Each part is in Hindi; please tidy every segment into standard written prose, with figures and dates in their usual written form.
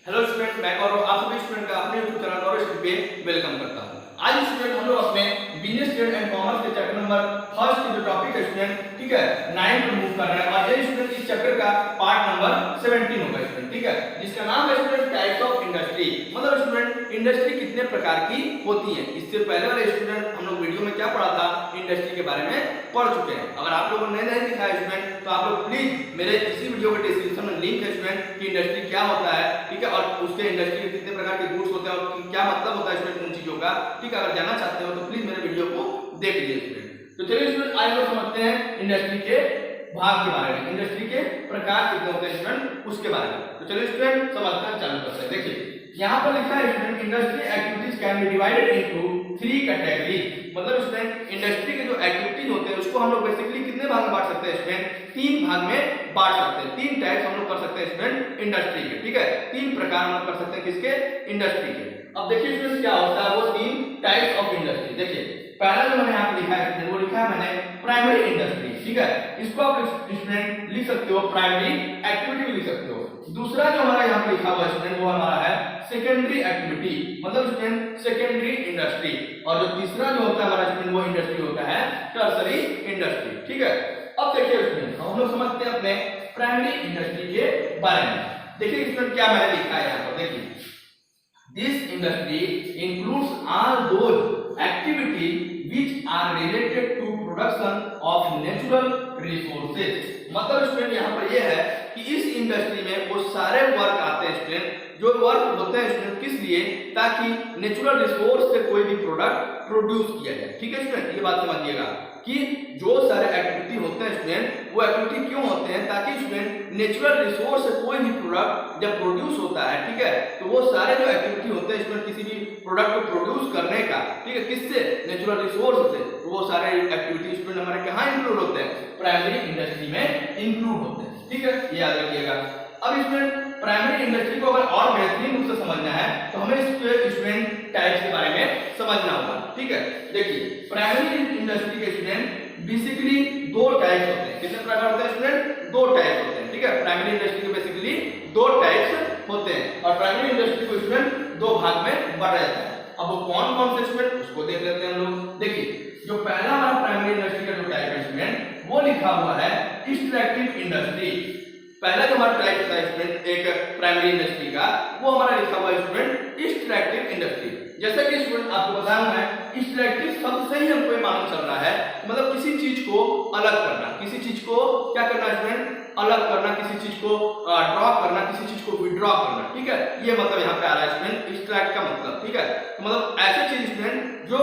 हेलो स्टूडेंट, मैं गौरव आप सभी स्टूडेंट का अपने YouTube चैनल गौरव पे वेलकम करता हूं। आज स्टूडेंट हम लोग अपने बिजनेस ट्रेड एंड कॉमर्स के चैप्टर नंबर फर्स्ट की जो टॉपिक है स्टूडेंट, ठीक है, 9 पर मूव कर रहे हैं और ये स्टूडेंट इस चैप्टर का पार्ट नंबर 17 होगा स्टूडेंट, ठीक है, जिसका नाम है स्टूडेंट टाइप्स ऑफ इंडस्ट्री। मतलब स्टूडेंट इंडस्ट्री कितने प्रकार की होती है। इससे पहले वाले स्टूडेंट हम लोग वीडियो में क्या पढ़ा था, इंडस्ट्री के बारे में पढ़ चुके हैं। अगर आप लोगों ने नहीं दिखा है स्टूडेंट तो आप लोग प्लीज मेरे इसी वीडियो के डिस्क्रिप्शन में लिंक है स्टूडेंट कि इंडस्ट्री क्या होता है, ठीक है, और उसके इंडस्ट्री के कितने प्रकार के गुड्स होते हैं और क्या मतलब होता है स्टूडेंट उन चीजों का, ठीक है। अगर जानना चाहते हो तो प्लीज मेरे वीडियो को देख लीजिए स्टूडेंट। तो चलिए स्टूडेंट आज लोग समझते हैं इंडस्ट्री के भाग के बारे में, इंडस्ट्री के प्रकार कितने होते हैं स्टूडेंट उसके बारे में। तो चलिए स्टूडेंट समझना चालू करते हैं। देखिए यहाँ पर लिखा है student industry activities can be divided into 3 category. मतलब स्टूडेंट इंडस्ट्री के जो एक्टिविटीज होते हैं उसको हम लोग बेसिकली कितने भाग में बांट सकते हैं स्टूडेंट, 3 भाग में बांट सकते हैं। 3 टाइप्स हम लोग कर सकते हैं स्टूडेंट इंडस्ट्री के, ठीक है, 3 प्रकार हम लोग कर सकते हैं किसके, इंडस्ट्री के। अब देखिए स्टूडेंट क्या होता है वो 3 टाइप्स ऑफ इंडस्ट्री। देखिए पहला जो मैंने यहाँ पे लिखा है वो लिखा है मैंने प्राइमरी इंडस्ट्री, ठीक है, इसको आप स्टूडेंट लिख सकते हो प्राइमरी एक्टिविटी भी लिख सकते हो। दूसरा जो हमारा यहाँ पे लिखा हुआ स्टूडेंट वो हमारा है सेकेंडरी एक्टिविटी, मतलब स्टूडेंट सेकेंडरी इंडस्ट्री। और जो तीसरा जो होता है हमारा स्टूडेंट वो इंडस्ट्री होता है टर्सरी इंडस्ट्री, ठीक है। अब देखिए स्टूडेंट हम लोग समझते हैं अपने प्राइमरी इंडस्ट्री के बारे में। देखिए स्टूडेंट क्या मैंने लिखा है यहाँ पर, देखिए this industry includes all those activity which are related to production of natural resources। मतलब स्टूडेंट यहाँ पर ये है कि इस इंडस्ट्री में वो सारे वर्क आते हैं स्टूडेंट जो वर्क होते हैं स्टूडेंट किस लिए, ताकि नेचुरल रिसोर्स से कोई भी प्रोडक्ट प्रोड्यूस किया जाए, ठीक है स्टूडेंट। ये बात समझिएगा कि जो सारे एक्टिविटी होते हैं स्टूडेंट वो एक्टिविटी क्यों होते हैं, ताकि स्टूडेंट नेचुरल रिसोर्स से कोई भी प्रोडक्ट जब प्रोड्यूस होता है, ठीक है, तो वो सारे जो एक्टिविटी होते हैं स्टूडेंट किसी भी प्रोडक्ट को प्रोड्यूस करने का, ठीक है, किससे, नेचुरल रिसोर्स से, तो वो सारे एक्टिविटी स्टूडेंट हमारे कहाँ इंक्लूड होते हैं, प्राइमरी इंडस्ट्री में इंक्लूड होते हैं, ठीक है, ये याद रखिएगा। अब स्टूडेंट प्राइमरी इंडस्ट्री को अगर और बेहतरीन रूप से समझना है तो हमें स्टूडेंट टाइप्स के बारे में समझना होगा, ठीक है। देखिए प्राइमरी इंडस्ट्री के स्टूडेंट बेसिकली 2 टाइप्स होते हैं। कितने प्रकार होते हैं स्टूडेंट, 2 टाइप्स होते हैं, ठीक है। प्राइमरी इंडस्ट्री के बेसिकली 2 टाइप्स होते हैं और प्राइमरी इंडस्ट्री को स्टूडेंट 2 भाग में बांटा जाता है। अब वो कौन कौन से स्टूडेंट उसको देख लेते हैं हम लोग। देखिए जो पहला हमारा प्राइमरी इंडस्ट्री का जो टाइप है स्टूडेंट वो लिखा हुआ है एक्सट्रैक्टिव इंडस्ट्री। पहला जो हमारा टाइप होता है स्टूडेंट एक प्राइमरी इंडस्ट्री का वो हमारा लिखा हुआ है स्टूडेंट एक्सट्रैक्टिव इंडस्ट्री। जैसा कि स्टूडेंट आपको बताया है एक्सट्रैक्टिव शब्द से ही हमको ये मालूम चल रहा है, मतलब किसी चीज को अलग करना, किसी चीज को क्या करना स्टूडेंट, अलग करना, किसी चीज को ड्रॉ करना, किसी चीज को विड्रॉ करना, ठीक है, ये मतलब यहाँ पे आ रहा है स्टूडेंट एक्सट्रैक्ट का मतलब, ठीक है। तो मतलब ऐसे चीज स्टूडेंट जो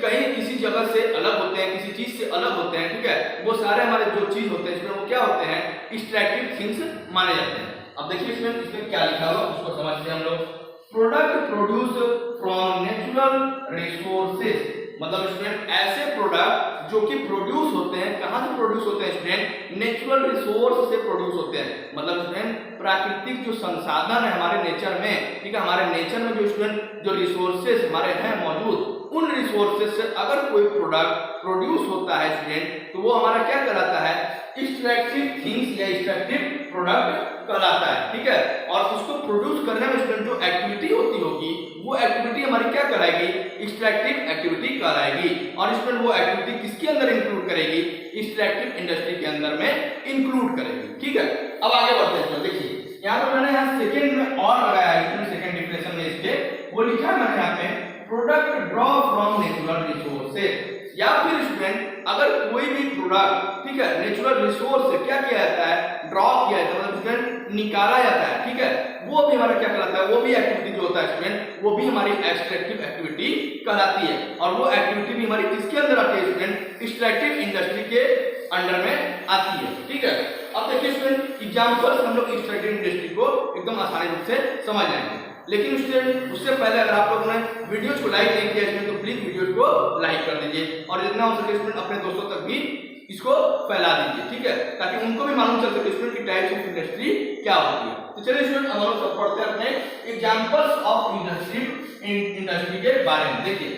कहीं किसी जगह से अलग होते हैं, किसी चीज से अलग होते हैं, ठीक है, वो सारे हमारे जो चीज होते हैं इसमें वो क्या होते हैं, एक्सट्रैक्टिव थिंग्स माने जाते हैं। अब देखिए इसमें क्या लिखा हुआ उसको समझते हैं हम लोग। Product produce from natural resources, मतलब स्टूडेंट ऐसे प्रोडक्ट जो कि प्रोड्यूस होते हैं, कहां से प्रोड्यूस होते हैं स्टूडेंट, नेचुरल रिसोर्स से प्रोड्यूस होते हैं। मतलब स्टूडेंट प्राकृतिक जो संसाधन है हमारे नेचर में, ठीक है, हमारे नेचर में जो स्टूडेंट जो रिसोर्सेज हमारे हैं मौजूद, उन रिसोर्सेज से अगर कोई प्रोडक्ट प्रोड्यूस होता है स्टूडेंट तो वो हमारा क्या कहलाता है, एक्सट्रैक्टिव थिंग्स या एक्सट्रैक्टिव प्रोडक्ट कहलाता है, ठीक है। और उसको प्रोड्यूस करने में स्टूडेंट जो एक्टिविटी होती होगी वो एक्टिविटी हमारी क्या कहलाएगी, एक्सट्रैक्टिव एक्टिविटी कहलाएगी। और स्टूडेंट वो एक्टिविटी किसके अंदर इंक्लूड करेगी, एक्सट्रैक्टिव इंडस्ट्री के अंदर में इंक्लूड करेगी, ठीक है। अब आगे बढ़ते हैं। देखिए यहाँ पे मैंने यहाँ सेकेंड में और लगाया है स्टूडेंट, सेकेंड डिफिनेशन में इसके वो लिखा है मैंने यहाँ पे product draw from natural resources, या फिर स्टूडेंट अगर कोई भी प्रोडक्ट, ठीक है, नेचुरल रिसोर्स से क्या किया जाता है, ड्रॉ किया जाता है, मतलब स्टूडेंट निकाला जाता है, ठीक है, वो भी हमारा क्या कहलाता है, वो भी एक्टिविटी जो होता है स्टूडेंट वो भी हमारी एक्सट्रैक्टिव एक्टिविटी कहलाती है। और वो एक्टिविटी भी हमारी किसके अंदर आती है स्टूडेंट, एक्सट्रैक्टिव इंडस्ट्री के अंडर में आती है, ठीक है। अब देखिए स्टूडेंट एग्जांपल्स हम लोग एक्सट्रैक्टिव इंडस्ट्री को एकदम आसानी रूप से समझ जाएंगे। लेकिन स्टूडेंट उससे पहले अगर आप लोगों ने वीडियोस को लाइक नहीं किया इसमें तो प्लीज वीडियोस को लाइक कर दीजिए और जितना हो सके स्टूडेंट अपने दोस्तों तक भी इसको फैला दीजिए, ठीक है, ताकि उनको भी मालूम चल सके स्टूडेंट की टाइप्स ऑफ इंडस्ट्री क्या होती है। तो चलिए स्टूडेंट हम लोग सब पढ़ते हैं अपने एग्जांपल्स ऑफ इंडस्ट्री के बारे में। देखिए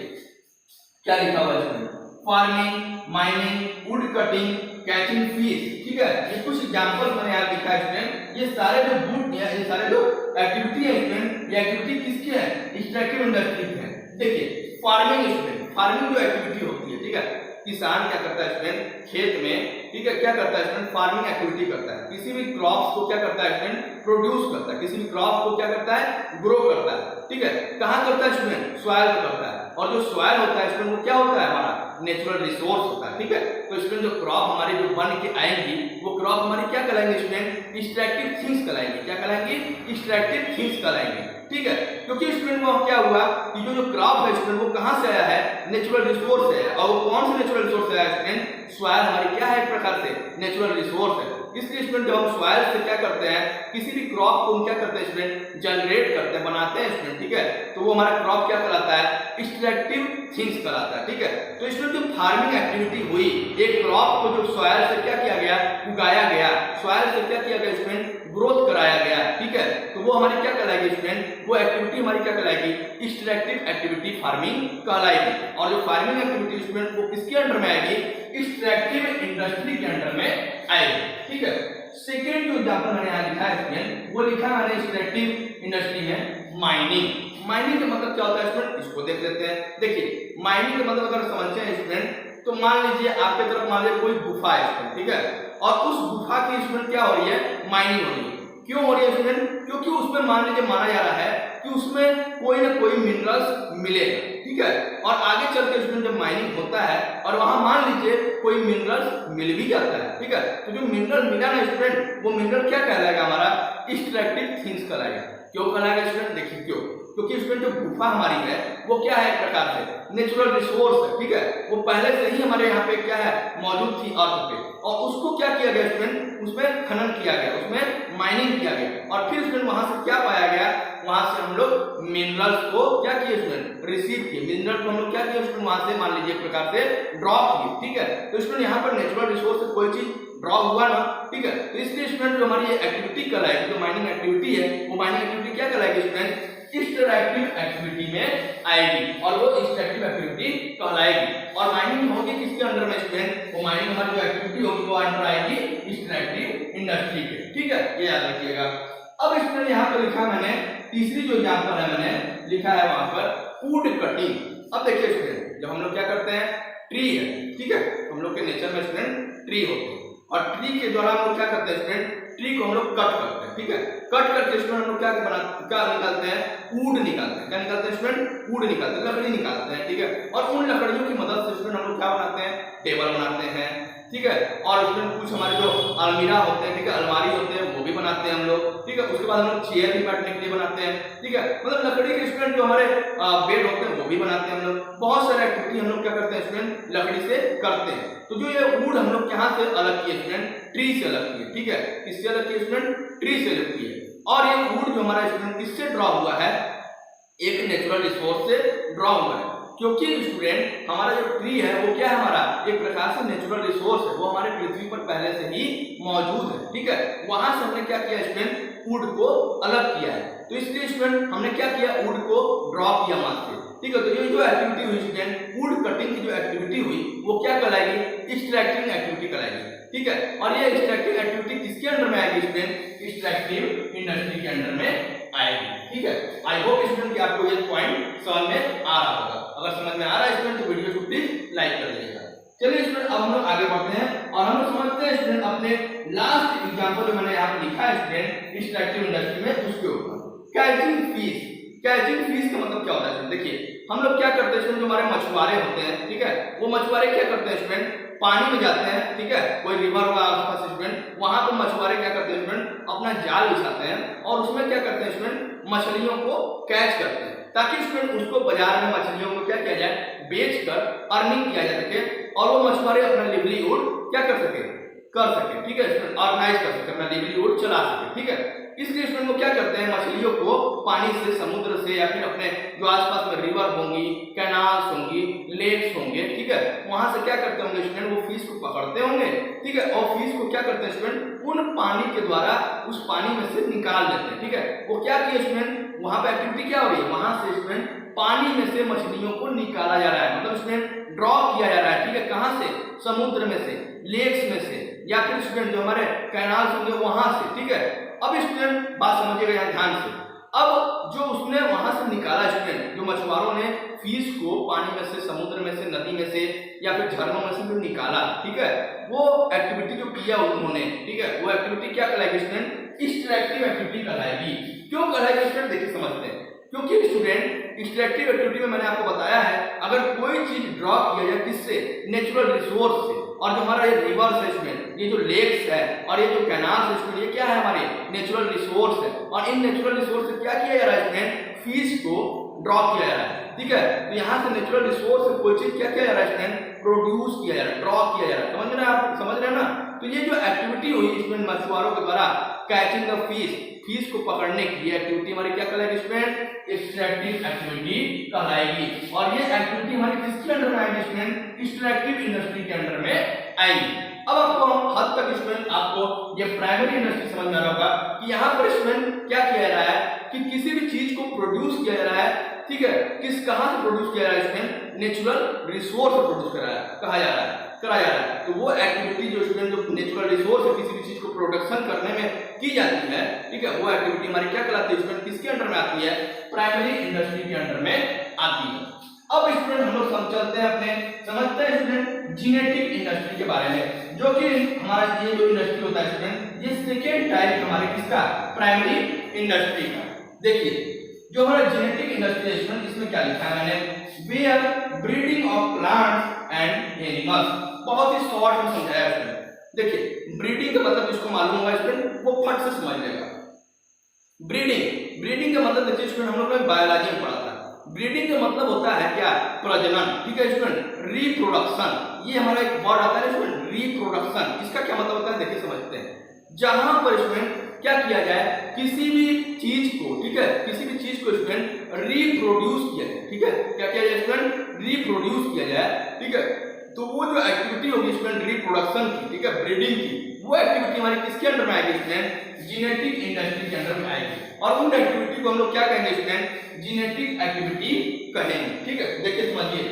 क्या लिखा हुआ है इसमें, farming, mining, would cutting, catching fish, ठीक है, ये कुछ एग्जांपल्स मैंने यहाँ लिखा है स्टूडेंट। ये सारे जो गुड ये सारे जो एक्टिविटी है स्टूडेंट, ये एक्टिविटी किसकी है? एक्सट्रैक्टिव इंडस्ट्री की है। देखिए फार्मिंग स्टूडेंट, फार्मिंग जो एक्टिविटी होती है, ठीक है, किसान क्या करता है स्टूडेंट, खेत में, ठीक है, क्या करता है स्टूडेंट, फार्मिंग एक्टिविटी करता है, किसी भी क्रॉप्स को क्या करता है स्टूडेंट, प्रोड्यूस करता है, किसी भी क्रॉप को क्या करता है, ग्रो करता है, ठीक है, कहाँ करता है स्टूडेंट, सॉइल पे करता है। और जो सॉइल होता है स्टूडेंट वो क्या होता है, हमारा नेचुरल रिसोर्स होता है, ठीक है। तो स्टूडेंट जो क्रॉप हमारी जो बन के आएंगी वो क्रॉप हमारी क्या कहलाएंगे स्टूडेंट, एक्सट्रैक्टिव थिंग्स कहलाएंगे। क्या कहलाएंगे? एक्सट्रैक्टिव थिंग्स कहलाएंगे, ठीक है। क्योंकि स्टूडेंट वो क्या हुआ कि जो क्रॉप है स्टूडेंट वो कहाँ से आया है, नेचुरल रिसोर्स से है। और वो कौन सा नेचुरल रिसोर्स से आया स्टूडेंट, सॉइल हमारी क्या है, एक प्रकार से नेचुरल रिसोर्स है। इसलिए स्टूडेंट जब हम सॉइल से क्या करते हैं, किसी भी क्रॉप को हम क्या करते हैं स्टूडेंट, जनरेट करते हैं, बनाते हैं स्टूडेंट, ठीक है, तो वो हमारा क्रॉप क्या कहलाता है, एक्सट्रैक्टिव थिंग्स कहलाता है, ठीक है। तो स्टूडेंट जो फार्मिंग एक्टिविटी हुई, एक क्रॉप को जो सॉइल से क्या किया गया, उगाया गया, सॉइल से क्या किया गया स्टूडेंट, ग्रोथ कराया गया, ठीक है, तो वो हमारी क्या कहलाएगी स्टूडेंट, वो एक्टिविटी हमारी क्या कहलाएगी, एक्सट्रैक्टिव एक्टिविटी फार्मिंग कहलाएगी। और जो फार्मिंग एक्टिविटी स्टूडेंट वो किसके अंडर में आएगी, एक्सट्रैक्टिव इंडस्ट्री के अंडर में आएगी, ठीक है। सेकेंड जो एग्जांपल मैंने यहाँ लिखा है स्टूडेंट, वो लिखा है मैंने एक्सट्रैक्टिव इंडस्ट्री में माइनिंग। माइनिंग का मतलब क्या होता है स्टूडेंट, इसको देख लेते हैं। देखिए माइनिंग का मतलब अगर समझते हैं स्टूडेंट, तो मान लीजिए आपके तरफ मान लीजिए कोई गुफा है स्टूडेंट, ठीक है, और उस गुफा की स्टूडेंट क्या हो रही है, माइनिंग हो रही है। क्यों हो रही है स्टूडेंट, क्योंकि उसमें मान लीजिए माना जा रहा है कि उसमें कोई ना कोई मिनरल्स मिलेगा, ठीक है, और आगे चल के स्टूडेंट जब माइनिंग होता है और वहां मान लीजिए कोई मिनरल्स मिल भी जाता है, ठीक है, तो जो मिनरल मिला ना स्टूडेंट, वो मिनरल क्या कहलाएगा, हमारा एक्सट्रैक्टिव थिंग्स कहलाएगा। क्यों कहलाएगा स्टूडेंट, देखिए क्यों, क्योंकि स्टूडेंट जो गुफा हमारी है वो क्या है, एक प्रकार से नेचुरल रिसोर्स है, ठीक है, वो पहले से ही हमारे यहाँ पे क्या है, मौजूद थी अर्थ पे, और उसको क्या किया गया स्टूडेंट, उसमें खनन किया गया, उसमें माइनिंग किया गया, और फिर स्टूडेंट वहां से क्या पाया गया, वहां से हम लोग मिनरल्स को क्या किए स्टूडेंट, रिसीव किए, मिनरल को हम लोग क्या किए स्टूडेंट, वहां से मान लीजिए एक प्रकार से ड्रॉ किए, ठीक है। तो स्टूडेंट यहाँ पर नेचुरल रिसोर्स से कोई चीज ड्रॉ हुआ ना, ठीक है, तो इसलिए स्टूडेंट जो हमारी ये एक्टिविटी कहलाएगी, जो माइनिंग एक्टिविटी है, वो माइनिंग एक्टिविटी क्या कहलाएगी स्टूडेंट, एक्सट्रैक्टिव एक्टिविटी में आएगी, और वो एक्सट्रैक्टिव एक्टिविटी कहलाएगी। और माइनिंग होगी किसके अंडर में स्टूडेंट, वो माइनिंग हमारी जो एक्टिविटी होगी वो अंडर आएगी एक्सट्रैक्टिव इंडस्ट्री के, ठीक है, ये याद रखिएगा। अब स्टूडेंट यहाँ पर लिखा मैंने तीसरी जो एग्जांपल है मैंने लिखा है वहां पर वुड कटिंग। अब देखिए स्टूडेंट, जब हम लोग क्या करते हैं, ट्री है, ठीक है, हम लोग के नेचर में स्टूडेंट ट्री होते हैं, और ट्री के द्वारा हम लोग क्या करते हैं स्टूडेंट, ट्री को हम लोग कट करते हैं, ठीक है, कट करके स्टूडेंट हम लोग क्या निकालते हैं, वुड निकालते हैं। क्या निकालते हैं स्टूडेंट, वुड निकालते हैं, लकड़ी निकालते हैं, ठीक है, और उन लकड़ियों की मदद से स्टूडेंट हम लोग क्या बनाते हैं, टेबल बनाते हैं, ठीक है, और उसमें कुछ हमारे जो अलमीरा होते हैं, ठीक है, अलमारी होते हैं, वो भी बनाते हैं हम लोग, ठीक है, उसके बाद हम लोग चेयर भी बैठने के लिए बनाते हैं, ठीक है, मतलब लकड़ी के स्टूडेंट जो हमारे बेड होते हैं वो भी बनाते हैं हम लोग। बहुत सारे एक्टिविटी हम लोग क्या करते हैं स्टूडेंट, लकड़ी से करते हैं। तो जो ये वुड हम लोग कहाँ से अलग किए स्टूडेंट, ट्री से अलग किए, ठीक है, किससे अलग किए स्टूडेंट, ट्री से अलग किए। और ये वुड जो हमारा स्टूडेंट किससे ड्रॉ हुआ है, एक नेचुरल रिसोर्स से ड्रॉ हुआ है, क्योंकि स्टूडेंट हमारा जो ट्री है वो क्या है, हमारा एक प्रकार से नेचुरल रिसोर्स है, वो हमारे पृथ्वी पर पहले से ही मौजूद है, ठीक है, वहां से हमने क्या किया स्टूडेंट, वुड को अलग किया है। तो इसलिए स्टूडेंट हमने क्या किया, वुड को ड्रॉ किया वहां से, ठीक है। तो ये जो एक्टिविटी हुई स्टूडेंट, वुड कटिंग की जो एक्टिविटी हुई वो क्या कहलाएगी, एक्सट्रैक्टिंग एक्टिविटी कहलाएगी, ठीक है। और ये एक्सट्रैक्टिव एक्टिविटी किसके अंडर में आएगी स्टूडेंट, एक्सट्रैक्टिव इंडस्ट्री के अंडर में आएगी, ठीक है। आई होप स्टूडेंट कि आपको ये पॉइंट समझ में आ रहा होगा। अगर समझ में आ रहा है स्टूडेंट तो वीडियो को प्लीज लाइक कर दीजिएगा। चलिए स्टूडेंट अब हम लोग आगे बढ़ते हैं और हम लोग समझते हैं स्टूडेंट अपने लास्ट एग्जांपल जो मैंने यहाँ पे लिखा है स्टूडेंट एक्सट्रैक्टिव इंडस्ट्री में, उसके ऊपर कैचिंग फिश। कैचिंग फिश का मतलब क्या होता है? देखिए हम लोग क्या करते हैं स्टूडेंट, जो हमारे मछुआरे होते हैं, ठीक है, वो मछुआरे क्या करते हैं स्टूडेंट, पानी में जाते हैं, ठीक है, कोई रिवर होगा आसपास स्टूडेंट, वहां पर मछुआरे क्या करते हैं स्टूडेंट, अपना जाल बिछाते हैं और उसमें क्या करते हैं स्टूडेंट, मछलियों को कैच करते हैं, ताकि स्टूडेंट उसको बाजार में मछलियों को क्या किया जाए, बेचकर अर्निंग किया जा सके और वो मछुआरे अपना लिवलीहुड क्या कर सके, ठीक है स्टूडेंट, ऑर्गेनाइज कर सके, अपना लिवलीहुड चला सके, ठीक है। इसलिए स्टूडेंट वो क्या करते हैं, मछलियों को पानी से, समुद्र से या फिर अपने जो आसपास में रिवर होंगी, कैनाल्स होंगी, लेक्स होंगे, ठीक है, वहां से क्या करते होंगे स्टूडेंट, वो फिश को पकड़ते होंगे, ठीक है, और फिश को क्या करते हैं स्टूडेंट, उन पानी के द्वारा उस पानी में से निकाल लेते हैं, ठीक है। वो क्या किए स्टूडेंट, वहां पे एक्टिविटी क्या हो रही है, वहां से स्टूडेंट पानी में से मछलियों को निकाला जा रहा है, मतलब स्टूडेंट ड्रॉ किया जा रहा है, ठीक है, कहां से, समुद्र में से, लेक्स में से, या फिर स्टूडेंट जो हमारे कैनाल्स होंगे वहां से, ठीक है। अब स्टूडेंट बात समझिएगा यहाँ ध्यान से। अब जो उसने वहां से निकाला स्टूडेंट, जो मछुआरों ने फिश को पानी में से, समुद्र में से, नदी में से या फिर झरनों में से जो निकाला, ठीक है, वो एक्टिविटी जो किया उन्होंने, ठीक है, वो एक्टिविटी क्या कहलाएगी स्टूडेंट? एक्सट्रैक्टिव एक्टिविटी कहलाएगी। क्यों कहलाएगी स्टूडेंट? देखिए समझते हैं। क्योंकि स्टूडेंट एक्सट्रैक्टिव एक्टिविटी में मैंने आपको बताया है, अगर कोई चीज ड्रॉ किया जाए किससे? नेचुरल रिसोर्स से। और जो हमारा ये रिवर्स है स्टूडेंट, ये जो लेक्स है और ये जो कैनाल्स है स्टूडेंट, ये क्या है? हमारे नेचुरल रिसोर्स है। और इन नेचुरल रिसोर्स से क्या किया जा रहा है स्टूडेंट? फिश को ड्रॉ किया जा रहा है, ठीक है। तो यहाँ से नेचुरल रिसोर्स से कोई चीज क्या किया जा रहा है स्टूडेंट? प्रोड्यूस किया जा रहा है, ड्रॉ किया जा रहा है। समझ रहे हैं आप? समझ रहे हैं ना? तो ये जो एक्टिविटी हुई इसमें मछुआरों के द्वारा कैचिंग द फिश को पकड़ने की एक्टिविटी हमारी क्या कहलाएगी स्टूडेंट? एक्सट्रैक्टिव एक्टिविटी कहलाएगी। और ये एक्टिविटी हमारी किसके अंडर में आएगी स्टूडेंट? एक्सट्रैक्टिव इंडस्ट्री के अंडर में आएगी। अब आपको हद तक स्टूडेंट आपको ये प्राइमरी इंडस्ट्री समझ में आ रहा होगा कि यहाँ पर स्टूडेंट क्या किया जा रहा है कि किसी भी चीज को प्रोड्यूस किया जा रहा है, ठीक है, कहाँ से प्रोड्यूस किया जा रहा है स्टूडेंट? नेचुरल रिसोर्स से प्रोड्यूस करा जा रहा है। तो वो एक्टिविटी जो स्टूडेंट जो नेचुरल रिसोर्स है किसी भी चीज को प्रोडक्शन करने में की जाती है, ठीक है, वो एक्टिविटी हमारी क्या कहलाती है स्टूडेंट? किसके अंडर में आती है? प्राइमरी इंडस्ट्री के अंडर में आती है। अब स्टूडेंट हम लोग चलते हैं अपने, समझते हैं स्टूडेंट जेनेटिक इंडस्ट्री के बारे में, जो कि हमारा ये जो इंडस्ट्री होता है स्टूडेंट, ये सेकेंड टाइप हमारे किसका? प्राइमरी इंडस्ट्री का। देखिए जो हमारा जेनेटिक इंडस्ट्री है स्टूडेंट, इसमें क्या लिखा है मैंने? Where breeding of plants and animals. बहुत ही शॉर्ट में समझाया है। देखिए ब्रीडिंग का मतलब जिसको मालूम होगा स्टूडेंट वो फट से समझ लेगा। ब्रीडिंग का मतलब देखिए स्टूडेंट, हम लोग ने बायोलॉजी में पढ़ा था। ब्रीडिंग का मतलब होता है क्या? प्रजनन, ठीक है स्टूडेंट, रिप्रोडक्शन। ये हमारा एक वर्ड आता है स्टूडेंट, रिप्रोडक्शन। इसका क्या मतलब होता है? देखिए समझते हैं। जहां पर स्टूडेंट क्या किया जाए, किसी भी चीज को, ठीक है, किसी भी चीज को स्टूडेंट रिप्रोड्यूस किया जाए, ठीक है, क्या किया जाए स्टूडेंट? रिप्रोड्यूस किया जाए, ठीक है। तो वो जो एक्टिविटी होगी स्टूडेंट रिप्रोडक्शन की, ठीक है, ब्रीडिंग की, वो एक्टिविटी हमारी किसके अंडर में आएगी स्टूडेंट? जेनेटिक इंडस्ट्री के अंडर में आएगी। और उन एक्टिविटी को हम लोग क्या कहेंगे स्टूडेंट? जेनेटिक एक्टिविटी कहेंगे, ठीक है। देखिए समझिए,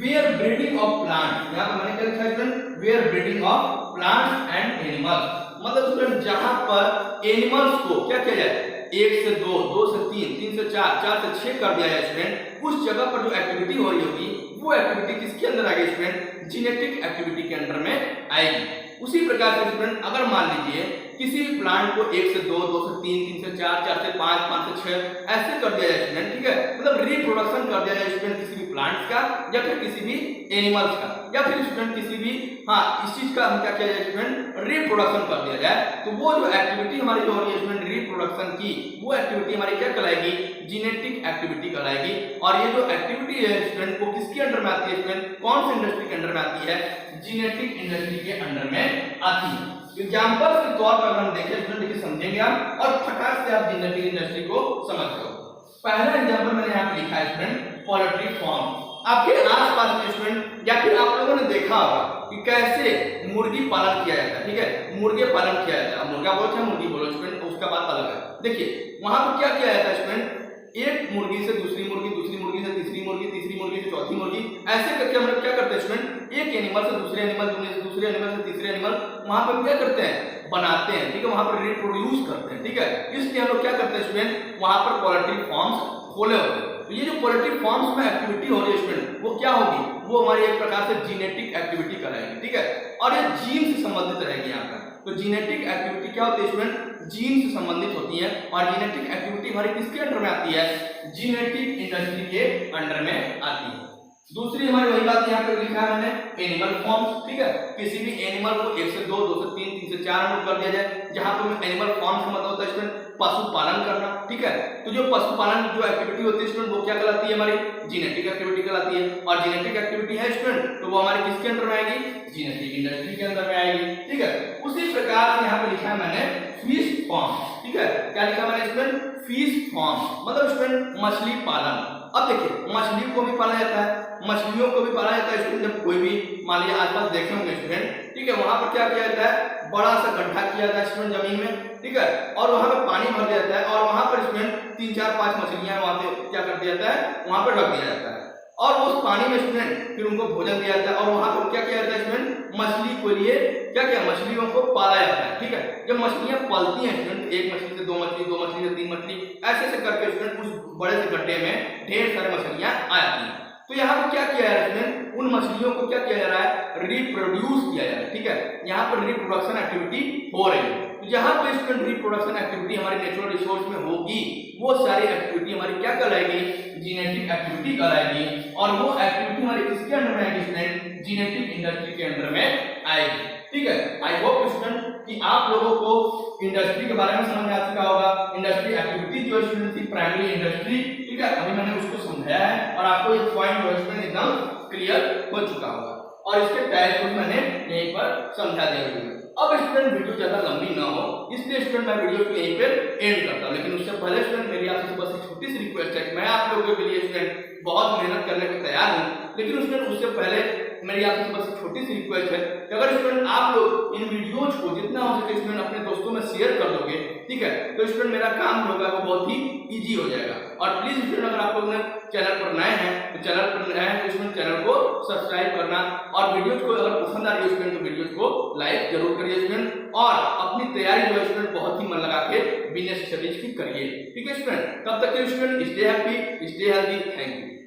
वेयर ब्रीडिंग ऑफ प्लांट, यहाँ पर मैंने क्या लिखा है student? Where breeding of plants and animals. मतलब स्टूडेंट जहां पर एनिमल्स को क्या किया जाए? 1 से 2, 2 से 3, 3 से 4, 4 से 6 कर दिया जाए स्टूडेंट, उस जगह पर जो एक्टिविटी हो रही होगी वो एक्टिविटी किसके अंदर आएगी स्टूडेंट? जेनेटिक एक्टिविटी के अंदर में आएगी। उसी प्रकार से स्टूडेंट अगर मान लीजिए किसी भी प्लांट को 1 से 2, 2 से 3, 3 से 4, 4 से 5, 5 से 6 ऐसे कर दिया जाए स्टूडेंट, ठीक है, मतलब रिप्रोडक्शन कर दिया जाए स्टूडेंट किसी भी प्लांट्स का या फिर किसी भी एनिमल्स का, या फिर स्टूडेंट किसी भी, हाँ, इस चीज का हम क्या किया जाए स्टूडेंट? रिप्रोडक्शन कर दिया जाए। तो वो जो एक्टिविटी हमारी जो हो रही है स्टूडेंट रिप्रोडक्शन की, वो एक्टिविटी हमारी क्या कहलाएगी? जेनेटिक एक्टिविटी कहलाएगी। और ये जो एक्टिविटी है स्टूडेंट वो किसके अंडर में आती है स्टूडेंट? कौन सी इंडस्ट्री के अंडर में आती है? जेनेटिक इंडस्ट्री के अंडर में आती है। एग्जांपल के तौर पर हम देखें स्टूडेंट, देखिए समझेंगे आप और फटाक से आप जेनेटिक इंडस्ट्री को समझ जाओ। पहला एग्जांपल मैंने यहाँ पे लिखा है स्टूडेंट, पोल्ट्री फार्म। आपके आसपास में स्टूडेंट या फिर आप लोगों ने देखा होगा कि कैसे मुर्गी पालन किया जाता है, ठीक है, मुर्गे पालन किया जाता है। मुर्गा बोलो चाहे मुर्गी बोलो स्टूडेंट, उसका बात अलग है। देखिए वहां पर क्या किया जाता है स्टूडेंट? एक मुर्गी से दूसरी मुर्गी, दूसरी मुर्गी से तीसरी मुर्गी, तीसरी मुर्गी से चौथी मुर्गी, ऐसे करके हम लोग क्या करते हैं स्टूडेंट? एक एनिमल से दूसरे एनिमल, दूसरे एनिमल से तीसरे एनिमल, वहां पर क्या करते हैं? बनाते हैं, ठीक है, वहां पर रिप्रोड्यूस करते हैं, ठीक है। इसलिए हम लोग क्या करते हैं स्टूडेंट? वहां पर पोल्ट्री फार्म्स खोले होते हैं। तो ये जो पोल्ट्री फार्म्स में एक्टिविटी हो रही है स्टूडेंट, वो क्या होगी? वो हमारी एक प्रकार से जेनेटिक एक्टिविटी कहलाएगी, ठीक है, और ये जीन से संबंधित रहेगी यहाँ पर। तो जेनेटिक एक्टिविटी क्या होती है स्टूडेंट? जीन से संबंधित होती है। और जेनेटिक एक्टिविटी हमारी किसके अंडर में आती है? जेनेटिक इंडस्ट्री के अंडर में आती है। दूसरी हमारी वही बात यहाँ पे लिखा है मैंने, एनिमल फॉर्म्स, ठीक है, किसी भी एनिमल को 1 से 2, 2 से 3, 3 से 4 हम कर दिया जाए, जहां पर एनिमल फॉर्म्स का मतलब होता है स्टूडेंट पशुपालन करना, ठीक है। तो जो पशुपालन जो एक्टिविटी होती है स्टूडेंट वो क्या कहलाती है? हमारी जेनेटिक एक्टिविटी कहलाती है। और जेनेटिक एक्टिविटी है स्टूडेंट तो वो हमारी किसके अंदर में आएगी? जेनेटिक इंडस्ट्री के अंदर में आएगी, ठीक है। उसी प्रकार से यहाँ पे लिखा है मैंने फिश फार्म, ठीक है, क्या लिखा मैंने स्टूडेंट? फिश फार्म मतलब स्टूडेंट मछली पालन। अब देखिए मछली को भी पाला जाता है, मछलियों को भी पाला जाता है स्टूडेंट। जब कोई भी मान लिया आसपास देखे होंगे स्टूडेंट, ठीक है, वहां पर क्या किया जाता है? बड़ा सा गड्ढा किया जाता है स्टूडेंट जमीन में, ठीक है, और वहां पर पानी भर दिया जाता है और वहां पर स्टूडेंट 3, 4, 5 मछलियां वहां पे क्या कर दिया जाता है? वहां पर रख दिया जाता है। और उस पानी में स्टूडेंट फिर उनको भोजन दिया जाता है और वहां पर क्या किया जाता है स्टूडेंट, मछली के लिए क्या मछलियों को पाला जाता है। ठीक है, जब मछलियां पलती हैं स्टूडेंट, एक मछली से 2 मछली, 2 मछली से 3 मछली, ऐसे ऐसे करके स्टूडेंट उस बड़े से गड्ढे में ढेर सारे मछलियां आ जाती हैं। तो यहाँ पर क्या किया जा रहा है स्टूडेंट, उन मछलियों को क्या किया जा रहा है, रिप्रोड्यूस किया जा रहा है। ठीक है, यहाँ पर रिप्रोडक्शन एक्टिविटी हो रही है। तो जहां पर स्टूडेंट रिप्रोडक्शन एक्टिविटी हमारी नेचुरल रिसोर्स में होगी, वो सारी एक्टिविटी हमारी क्या कहलाएगी, जीनेटिक एक्टिविटी कहलाएगी। और वो एक्टिविटी हमारी किसके अंडर में आएगी स्टूडेंट, जीनेटिक इंडस्ट्री के अंडर में आएगी। ठीक है, आई होप स्टूडेंट कि आप लोगों को इंडस्ट्री के बारे में समझ आ चुका होगा। इंडस्ट्री एक्टिविटी जो स्टूडेंट थी प्राइमरी इंडस्ट्री, ठीक है, अभी मैंने उसको समझाया है और आपको ये पॉइंट जो स्टूडेंट एकदम क्लियर हो चुका होगा और इसके टैग को मैंने यहीं पर समझा दिया। अब स्टूडेंट वीडियो ज्यादा लंबी ना हो इसलिए स्टूडेंट मैं वीडियो को यहीं पे एंड करता हूं, लेकिन उससे पहले स्टूडेंट मेरी आपसे बस एक छोटी सी रिक्वेस्ट है। मैं आप लोगों के लिए स्टूडेंट बहुत मेहनत करने को तैयार हूं, लेकिन स्टूडेंट उससे पहले मेरी आपसे बस एक छोटी सी रिक्वेस्ट है कि अगर स्टूडेंट आप लोग इन वीडियोज को जितना हो सके स्टूडेंट अपने दोस्तों में शेयर कर दोगे, ठीक है, तो स्टूडेंट मेरा काम होगा वो बहुत ही इजी हो जाएगा। और प्लीज स्टूडेंट अगर आप लोग चैनल पर नए हैं तो स्टूडेंट चैनल को सब्सक्राइब करना और वीडियोज को अगर पसंद आ रही है स्टूडेंट तो वीडियोज को लाइक जरूर करिए स्टूडेंट और अपनी तैयारी जो है स्टूडेंट बहुत ही मन लगा के बिजनेस स्टडीज की करिए। ठीक है स्टूडेंट, तब तक के student stay happy, stay healthy, thank you.